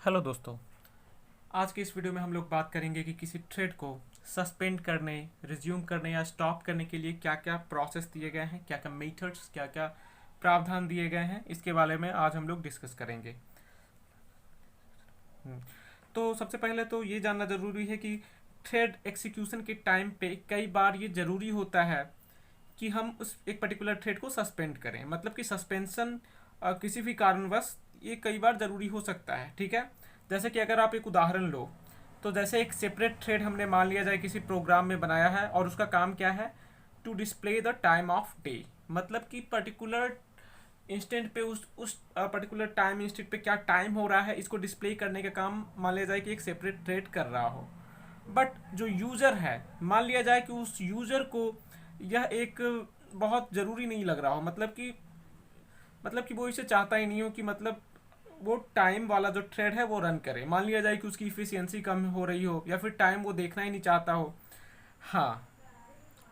Hello दोस्तों। आज के इस वीडियो में हम लोग बात करेंगे कि किसी थ्रेड को सस्पेंड करने, रिज्यूम करने या स्टॉप करने के लिए क्या क्या प्रोसेस दिए गए हैं, क्या क्या मेथड्स, क्या क्या प्रावधान दिए गए हैं, इसके बारे में आज हम लोग डिस्कस करेंगे। हम्म, तो सबसे पहले तो ये जानना ज़रूरी है कि थ्रेड एक्सिक्यूशन के टाइम पे कई बार ये ज़रूरी होता है कि हम उस एक पर्टिकुलर थ्रेड को सस्पेंड करें। मतलब कि सस्पेंशन किसी भी कारणवश ये कई बार ज़रूरी हो सकता है। ठीक है, जैसे कि अगर आप एक उदाहरण लो, तो जैसे एक सेपरेट थ्रेड हमने मान लिया जाए किसी प्रोग्राम में बनाया है और उसका काम क्या है, to display the time of day. मतलब कि पर्टिकुलर इंस्टेंट पे उस पर्टिकुलर टाइम इंस्टेंट पे क्या टाइम हो रहा है, इसको डिस्प्ले करने का काम मान लिया जाए कि एक सेपरेट थ्रेड कर रहा हो। बट जो यूज़र है, मान लिया जाए कि उस यूज़र को यह एक बहुत ज़रूरी नहीं लग रहा हो। मतलब कि वो इसे चाहता ही नहीं हो कि मतलब वो टाइम वाला जो थ्रेड है वो रन करे। मान लिया जाए कि उसकी इफिशियंसी कम हो रही हो या फिर टाइम वो देखना ही नहीं चाहता हो। हाँ,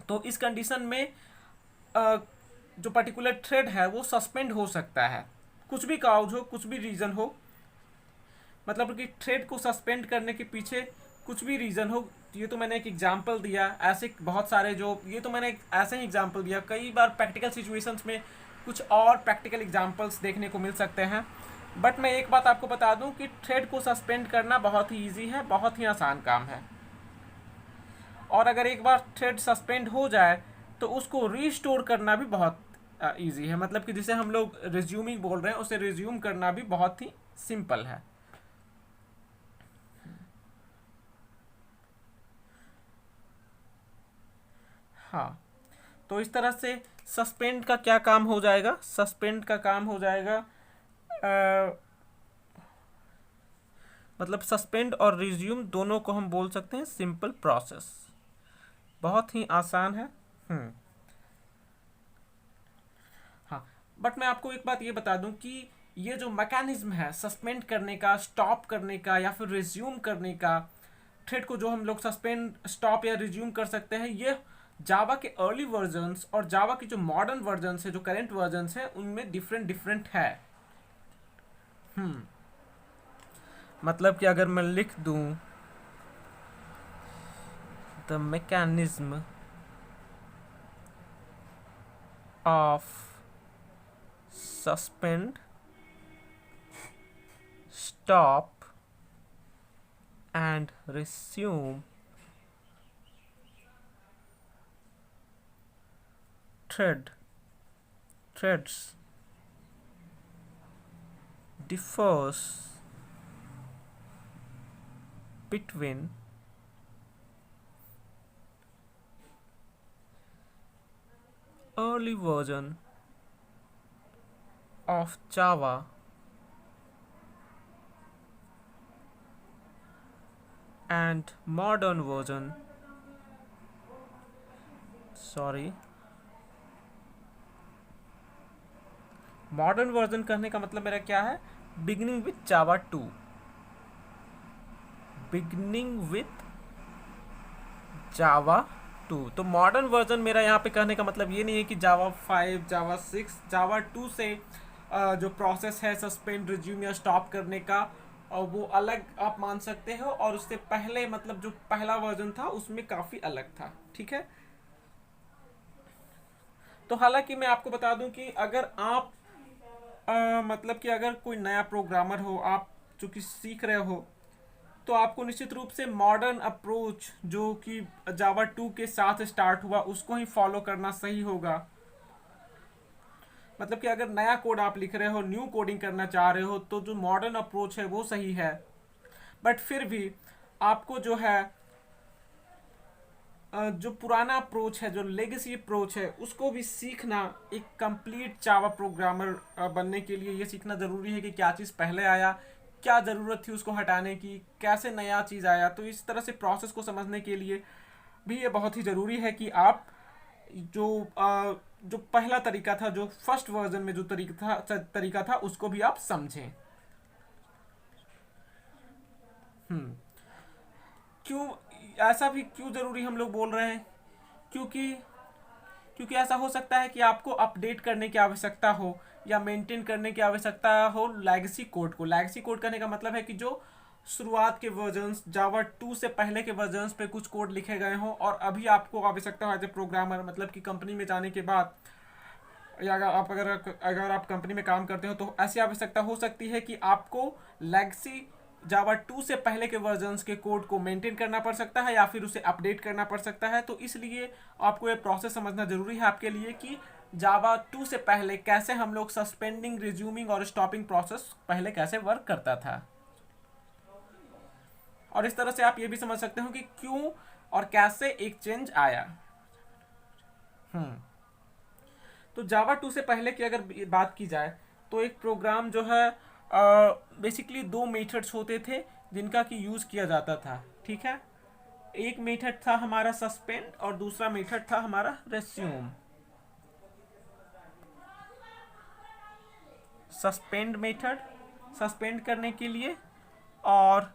तो इस कंडीशन में अ, जो पर्टिकुलर थ्रेड है वो सस्पेंड हो सकता है। कुछ भी काउज हो, कुछ भी रीज़न हो, मतलब कि थ्रेड को सस्पेंड करने के पीछे कुछ भी रीज़न हो। ये तो मैंने एक एग्जांपल दिया, ऐसे बहुत सारे जो ये तो मैंने एक ऐसे ही एग्जांपल दिया। कई बार प्रैक्टिकल सिचुएशंस में कुछ और प्रैक्टिकल एग्जांपल्स देखने को मिल सकते हैं। बट मैं एक बात आपको बता दूं कि थ्रेड को सस्पेंड करना बहुत ही ईजी है, बहुत ही आसान काम है। और अगर एक बार थ्रेड सस्पेंड हो जाए तो उसको रीस्टोर करना भी बहुत ईजी है। मतलब कि जिसे हम लोग रिज्यूमिंग बोल रहे हैं, उसे रिज्यूम करना भी बहुत ही सिंपल है। हाँ, तो इस तरह से सस्पेंड का क्या काम हो जाएगा, सस्पेंड का काम हो जाएगा मतलब सस्पेंड और रिज्यूम दोनों को हम बोल सकते हैं सिंपल प्रोसेस। बहुत ही आसान है। हम्म। हाँ, बट मैं आपको एक बात ये बता दूं कि ये जो मैकेनिज्म है सस्पेंड करने का, स्टॉप करने का या फिर रिज्यूम करने का, थ्रेड को जो हम लोग सस्पेंड, स्टॉप या रिज्यूम कर सकते हैं, ये जावा के अर्ली वर्जन्स और जावा की जो मॉडर्न वर्जन्स है, जो करेंट वर्जन्स है, उनमें डिफरेंट डिफरेंट है। हम्म। मतलब कि अगर मैं लिख दूं the mechanism of suspend, stop and resume thread threads differs between early version of Java and modern version, sorry, modern version कहने का मतलब मेरा क्या है, beginning with Java two, beginning with Java two. तो मॉडर्न वर्जन मेरा यहाँ पे कहने का मतलब ये नहीं है कि जावा 5, जावा 6, जावा 2 से जो प्रोसेस है सस्पेंड, रिज्यूम या स्टॉप करने का, वो अलग आप मान सकते हो। और उससे पहले मतलब जो पहला वर्जन था उसमें काफ़ी अलग था। ठीक है, तो हालांकि मैं आपको बता दूं कि अगर आप मतलब कि अगर कोई नया प्रोग्रामर हो, आप चूंकि सीख रहे हो, तो आपको निश्चित रूप से मॉडर्न अप्रोच जो कि जावा 2 के साथ स्टार्ट हुआ उसको ही फॉलो करना सही होगा। मतलब कि अगर नया कोड आप लिख रहे हो, न्यू कोडिंग करना चाह रहे हो, तो जो मॉडर्न अप्रोच है वो सही है। बट फिर भी आपको जो है जो पुराना अप्रोच है, जो लेगेसी अप्रोच है, उसको भी सीखना, एक कंप्लीट जावा प्रोग्रामर बनने के लिए ये सीखना ज़रूरी है कि क्या चीज़ पहले आया, क्या ज़रूरत थी उसको हटाने की, कैसे नया चीज़ आया। तो इस तरह से प्रोसेस को समझने के लिए भी ये बहुत ही ज़रूरी है कि आप जो जो पहला तरीका था, जो फर्स्ट वर्जन में जो तरीका था उसको भी आप समझें। हम्म। क्यों ऐसा भी क्यों ज़रूरी हम लोग बोल रहे हैं, क्योंकि क्योंकि ऐसा हो सकता है कि आपको अपडेट करने की आवश्यकता हो या मेंटेन करने की आवश्यकता हो लेगेसी कोड को। लेगेसी कोड करने का मतलब है कि जो शुरुआत के वर्जन्स जावा 2 से पहले के वर्जन्स पे कुछ कोड लिखे गए हों और अभी आपको आवश्यकता हो एज ए प्रोग्रामर, मतलब कि कंपनी में जाने के बाद या अगर आप कंपनी में काम करते हो तो ऐसी आवश्यकता हो सकती है कि आपको लेगेसी जावा 2 से पहले के वर्जन्स के कोड को मेंटेन करना पड़ सकता है या फिर उसे अपडेट करना पड़ सकता है। तो इसलिए आपको ये प्रोसेस समझना जरूरी है आपके लिए कि जावा 2 से पहले कैसे हम लोग सस्पेंडिंग, रिज्यूमिंग और स्टॉपिंग प्रोसेस पहले कैसे वर्क करता था। और इस तरह से आप ये भी समझ सकते हो कि क्यों और कैसे एक चेंज आया। तो जावा 2 से पहले की अगर बात की जाए तो एक प्रोग्राम जो है बेसिकली दो मेथड्स होते थे जिनका कि यूज़ किया जाता था, ठीक है। एक मेथड था हमारा सस्पेंड और दूसरा मेथड था हमारा रेस्यूम। सस्पेंड मेथड सस्पेंड करने के लिए और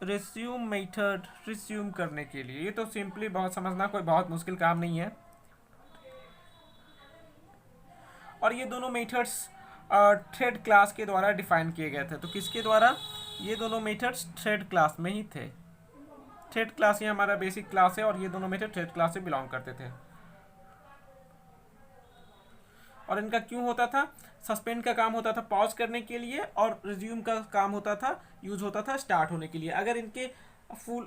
रिज्यूम मेथड रिज्यूम करने के लिए। ये तो सिंपली बहुत समझना कोई बहुत मुश्किल काम नहीं है। और ये दोनों मेथड्स थ्रेड क्लास के द्वारा डिफाइन किए गए थे। तो किसके द्वारा? ये दोनों मेथड्स थ्रेड क्लास में ही थे। थ्रेड क्लास ही हमारा बेसिक क्लास है और ये दोनों मेथड थ्रेड क्लास से बिलोंग करते थे। और इनका क्यों होता था? सस्पेंड का काम होता था पॉज करने के लिए और रिज्यूम का काम होता था, यूज होता था स्टार्ट होने के लिए। अगर इनके फुल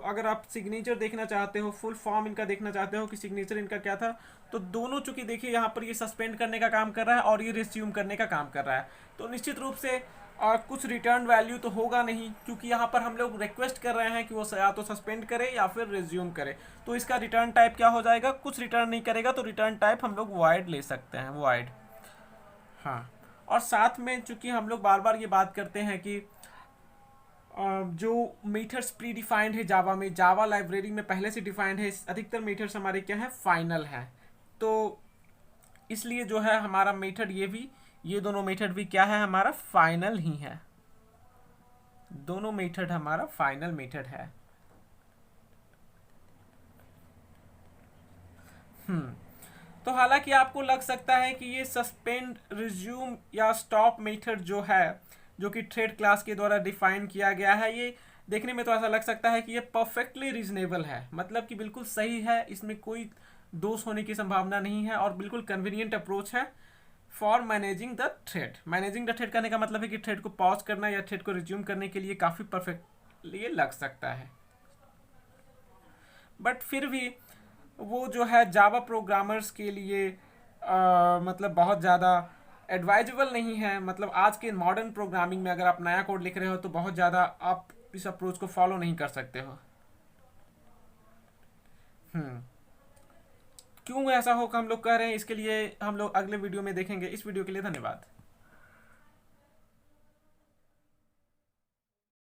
अगर आप सिग्नेचर देखना चाहते हो, फुल फॉर्म इनका देखना चाहते हो कि सिग्नेचर इनका क्या था, तो दोनों चूंकि देखिए यहाँ पर ये सस्पेंड करने का काम कर रहा है और ये रिज्यूम करने का काम कर रहा है, तो निश्चित रूप से कुछ रिटर्न वैल्यू तो होगा नहीं, क्योंकि यहाँ पर हम लोग रिक्वेस्ट कर रहे हैं कि वो या तो सस्पेंड करे या फिर रिज्यूम करे। तो इसका रिटर्न टाइप क्या हो जाएगा? कुछ रिटर्न नहीं करेगा, तो रिटर्न टाइप हम लोग वॉइड ले सकते हैं, वॉइड। हाँ, और साथ में चूंकि हम लोग बार बार ये बात करते हैं कि जो मेथड्स प्री डिफाइंड है जावा में, जावा लाइब्रेरी में पहले से डिफाइंड है, अधिकतर मेथड्स हमारे क्या है? फाइनल है। तो इसलिए जो है हमारा मेथड ये दोनों मेथड भी क्या है? हमारा फाइनल ही है। दोनों मेथड हमारा फाइनल मेथड है। तो हालांकि आपको लग सकता है कि ये सस्पेंड, रिज्यूम या स्टॉप मेथड जो है, जो कि थ्रेड क्लास के द्वारा डिफाइन किया गया है, ये देखने में तो ऐसा लग सकता है कि ये परफेक्टली रीजनेबल है, मतलब कि बिल्कुल सही है, इसमें कोई दोष होने की संभावना नहीं है और बिल्कुल कन्वीनियंट अप्रोच है for managing the thread. Managing the thread करने का मतलब है कि थ्रेड को पॉज करना या थ्रेड को रिज्यूम करने के लिए काफ़ी परफेक्टली लग सकता है। बट फिर भी वो जो है जावा प्रोग्रामर्स के लिए मतलब बहुत ज़्यादा एडवाइजेबल नहीं है। मतलब आज के मॉडर्न प्रोग्रामिंग में अगर आप नया कोड लिख रहे हो तो बहुत ज़्यादा आप इस अप्रोच को फॉलो नहीं कर सकते हो। क्यों ऐसा हो हम लोग कह रहे हैं, इसके लिए हम लोग अगले वीडियो में देखेंगे। इस वीडियो के लिए धन्यवाद।